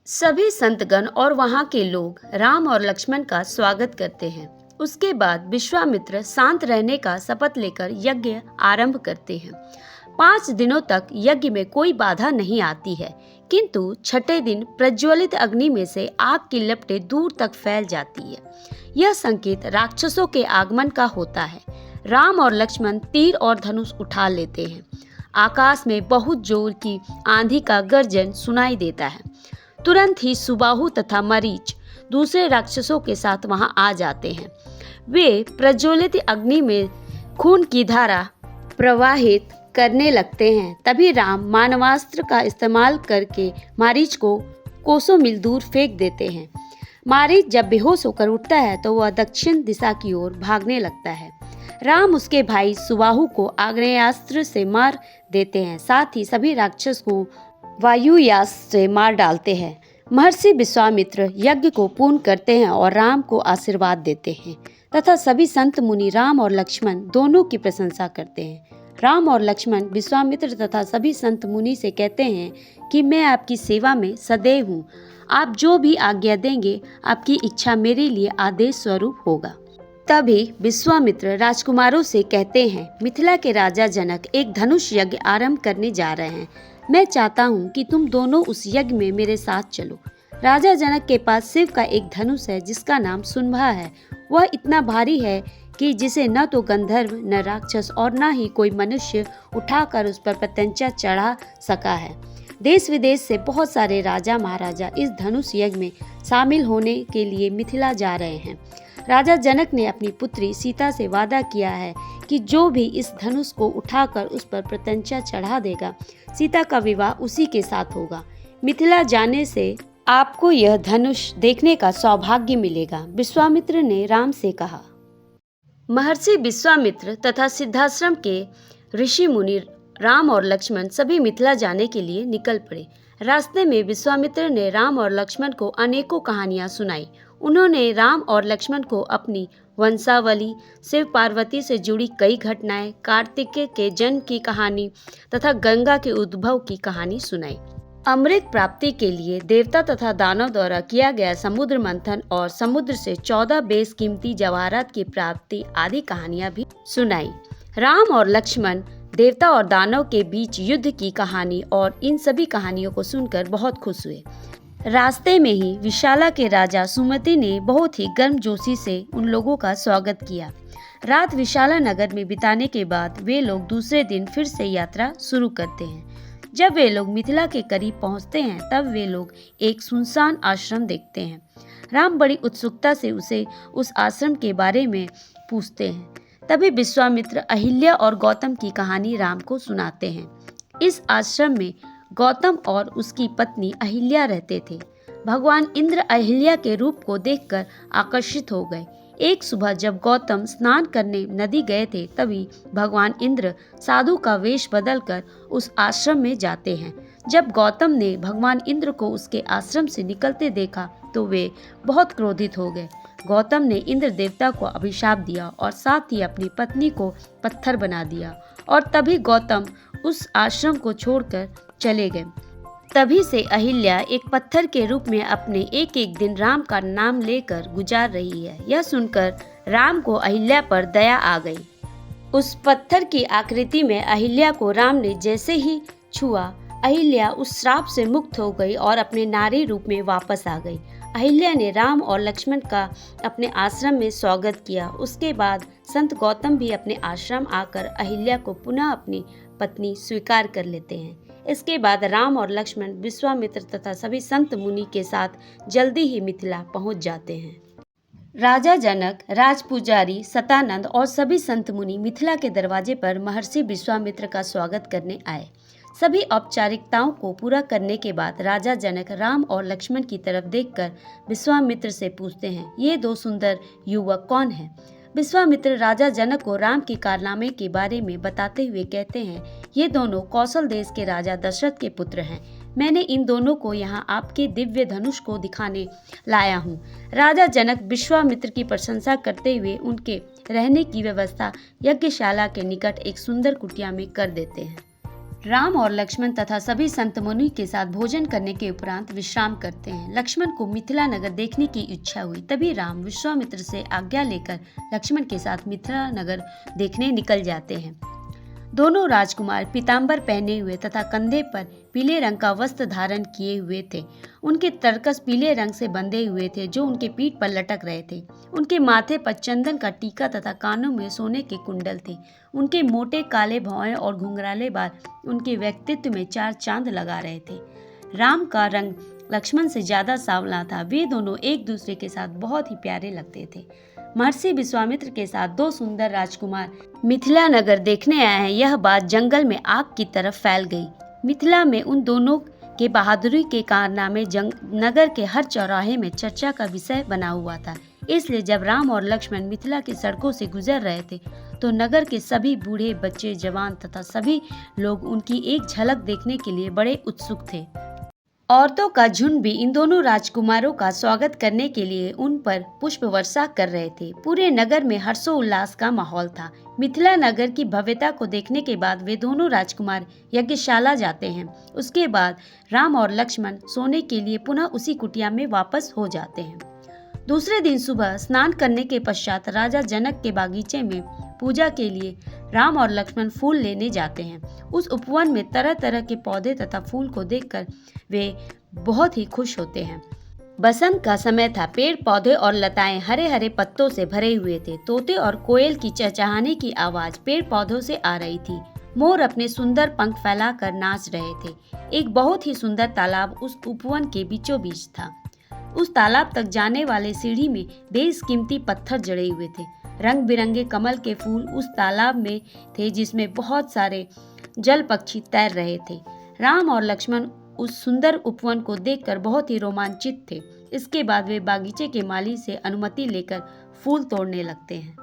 सभी संतगण और वहां के लोग राम और लक्ष्मण का स्वागत करते हैं। उसके बाद विश्वामित्र शांत रहने का शपथ लेकर यज्ञ आरंभ करते हैं। 5 दिनों तक यज्ञ में कोई बाधा नहीं आती है, किंतु छठे दिन प्रज्वलित अग्नि में से आग की लपटें दूर तक फैल जाती है। यह संकेत राक्षसों के आगमन का होता है। राम और लक्ष्मण तीर और धनुष उठा लेते हैं। आकाश में बहुत जोर की आंधी का गर्जन सुनाई देता है। तुरंत ही सुबाहु तथा मरीच दूसरे राक्षसों के साथ वहां आ जाते हैं। वे प्रज्वलित अग्नि में खून की धारा प्रवाहित करने लगते हैं। तभी राम मानवास्त्र का इस्तेमाल करके मारीच को कोसों मील दूर फेंक देते हैं। मारीच जब बेहोश होकर उठता है तो वह दक्षिण दिशा की ओर भागने लगता है। राम उसके भाई सुबाहु को आग्नेयास्त्र से मार देते हैं। साथ ही सभी राक्षस को वायुयास्त्र से मार डालते हैं। महर्षि विश्वामित्र यज्ञ को पूर्ण करते हैं और राम को आशीर्वाद देते हैं तथा सभी संत मुनि राम और लक्ष्मण दोनों की प्रशंसा करते हैं। राम और लक्ष्मण विश्वामित्र तथा सभी संत मुनि से कहते हैं कि मैं आपकी सेवा में सदैव हूँ। आप जो भी आज्ञा देंगे, आपकी इच्छा मेरे लिए आदेश स्वरूप होगा। तभी विश्वामित्र राजकुमारों से कहते हैं, मिथिला के राजा जनक एक धनुष यज्ञ आरंभ करने जा रहे हैं। मैं चाहता हूँ कि तुम दोनों उस यज्ञ में मेरे साथ चलो। राजा जनक के पास शिव का एक धनुष है जिसका नाम सुनभा है। वह इतना भारी है कि जिसे न तो गंधर्व, न राक्षस और न ही कोई मनुष्य उठाकर उस पर प्रत्यंचा चढ़ा सका है। देश विदेश से बहुत सारे राजा महाराजा इस धनुष यज्ञ में शामिल होने के लिए मिथिला जा रहे हैं। राजा जनक ने अपनी पुत्री सीता से वादा किया है कि जो भी इस धनुष को उठाकर उस पर प्रत्यंचा चढ़ा देगा, सीता का विवाह उसी के साथ होगा। मिथिला जाने से आपको यह धनुष देखने का सौभाग्य मिलेगा। विश्वामित्र ने राम से कहा। महर्षि विश्वामित्र तथा सिद्धाश्रम के ऋषि मुनि राम और लक्ष्मण सभी मिथिला जाने के लिए निकल पड़े। रास्ते में विश्वामित्र ने राम और लक्ष्मण को अनेकों कहानियां सुनाई। उन्होंने राम और लक्ष्मण को अपनी वंशावली, शिव पार्वती से जुड़ी कई घटनाएं, कार्तिकेय के जन्म की कहानी तथा गंगा के उद्भव की कहानी सुनाई। अमृत प्राप्ति के लिए देवता तथा दानव द्वारा किया गया समुद्र मंथन और समुद्र से 14 बेशकीमती जवाहरात की प्राप्ति आदि कहानियां भी सुनाई। राम और लक्ष्मण देवता और दानव के बीच युद्ध की कहानी और इन सभी कहानियों को सुनकर बहुत खुश हुए। रास्ते में ही विशाला के राजा सुमति ने बहुत ही गर्मजोशी से उन लोगों का स्वागत किया। रात विशाला नगर में बिताने के बाद वे लोग दूसरे दिन फिर से यात्रा शुरू करते हैं। जब वे लोग मिथिला के करीब पहुंचते हैं तब वे लोग एक सुनसान आश्रम देखते हैं। राम बड़ी उत्सुकता से उसे उस आश्रम के बारे में पूछते हैं। तभी विश्वामित्र अहिल्या और गौतम की कहानी राम को सुनाते हैं। इस आश्रम में गौतम और उसकी पत्नी अहिल्या रहते थे। भगवान इंद्र अहिल्या के रूप को देखकर आकर्षित हो गए। एक सुबह जब गौतम स्नान करने नदी गए थे तभी भगवान इंद्र साधु का वेश बदलकर उस आश्रम में जाते हैं। जब गौतम ने भगवान इंद्र को उसके आश्रम से निकलते देखा तो वे बहुत क्रोधित हो गए। गौतम ने इंद्र देवता को अभिशाप दिया और साथ ही अपनी पत्नी को पत्थर बना दिया और तभी गौतम उस आश्रम को छोड़कर चले गए। तभी से अहिल्या एक पत्थर के रूप में अपने एक एक दिन राम का नाम लेकर गुजार रही है। यह सुनकर राम को अहिल्या पर दया आ गई। उस पत्थर की आकृति में अहिल्या को राम ने जैसे ही छुआ, अहिल्या उस श्राप से मुक्त हो गई और अपने नारी रूप में वापस आ गई। अहिल्या ने राम और लक्ष्मण का अपने आश्रम में स्वागत किया। उसके बाद संत गौतम भी अपने आश्रम आकर अहिल्या को पुनः अपनी पत्नी स्वीकार कर लेते हैं। इसके बाद राम और लक्ष्मण विश्वामित्र तथा सभी संत मुनि के साथ जल्दी ही मिथिला पहुंच जाते हैं। राजा जनक, राजपुजारी, सतानंद और सभी संत मुनि मिथिला के दरवाजे पर महर्षि विश्वामित्र का स्वागत करने आए। सभी औपचारिकताओं को पूरा करने के बाद राजा जनक राम और लक्ष्मण की तरफ देखकर विश्वामित्र से पूछते हैं, ये 2 सुंदर युवक कौन हैं? विश्वामित्र राजा जनक को राम के कारनामे के बारे में बताते हुए कहते हैं, ये दोनों कौशल देश के राजा दशरथ के पुत्र हैं। मैंने इन दोनों को यहाँ आपके दिव्य धनुष को दिखाने लाया हूँ। राजा जनक विश्वामित्र की प्रशंसा करते हुए उनके रहने की व्यवस्था यज्ञशाला के निकट एक सुंदर कुटिया में कर देते हैं। राम और लक्ष्मण तथा सभी संत मुनि के साथ भोजन करने के उपरांत विश्राम करते हैं। लक्ष्मण को मिथिला नगर देखने की इच्छा हुई। तभी राम विश्वामित्र से आज्ञा लेकर लक्ष्मण के साथ मिथिला नगर देखने निकल जाते हैं। दोनों राजकुमार पीताम्बर पहने हुए तथा कंधे पर पीले रंग का वस्त्र धारण किए हुए थे। उनके तरकस पीले रंग से बंधे हुए थे जो उनके पीठ पर लटक रहे थे। उनके माथे पर चंदन का टीका तथा कानों में सोने के कुंडल थे। उनके मोटे काले भौहें और घुंघराले बाल उनके व्यक्तित्व में चार चांद लगा रहे थे। राम का रंग लक्ष्मण से ज्यादा सांवला था। वे दोनों एक दूसरे के साथ बहुत ही प्यारे लगते थे। महर्षि विश्वामित्र के साथ दो सुंदर राजकुमार मिथिला नगर देखने आए हैं, यह बात जंगल में आग की तरफ फैल गई। मिथिला में उन दोनों के बहादुरी के कारनामे नगर के हर चौराहे में चर्चा का विषय बना हुआ था। इसलिए जब राम और लक्ष्मण मिथिला की सड़कों से गुजर रहे थे तो नगर के सभी बूढ़े, बच्चे, जवान तथा सभी लोग उनकी एक झलक देखने के लिए बड़े उत्सुक थे। औरतों का झुंड भी इन दोनों राजकुमारों का स्वागत करने के लिए उन पर पुष्प वर्षा कर रहे थे। पूरे नगर में हर्षोल्लास का माहौल था। मिथिला नगर की भव्यता को देखने के बाद वे दोनों राजकुमार यज्ञशाला जाते हैं। उसके बाद राम और लक्ष्मण सोने के लिए पुनः उसी कुटिया में वापस हो जाते हैं। दूसरे दिन सुबह स्नान करने के पश्चात राजा जनक के बागीचे में पूजा के लिए राम और लक्ष्मण फूल लेने जाते हैं। उस उपवन में तरह तरह के पौधे तथा फूल को देखकर वे बहुत ही खुश होते हैं। बसंत का समय था। पेड़ पौधे और लताएं हरे हरे पत्तों से भरे हुए थे। तोते और कोयल की चहचहाने की आवाज पेड़ पौधों से आ रही थी। मोर अपने सुंदर पंख फैलाकर नाच रहे थे। एक बहुत ही सुंदर तालाब उस उपवन के बीचों बीच था। उस तालाब तक जाने वाले सीढ़ी में बेशकीमती पत्थर जड़े हुए थे। रंग बिरंगे कमल के फूल उस तालाब में थे जिसमें बहुत सारे जल पक्षी तैर रहे थे। राम और लक्ष्मण उस सुंदर उपवन को देखकर बहुत ही रोमांचित थे। इसके बाद वे बागीचे के माली से अनुमति लेकर फूल तोड़ने लगते हैं।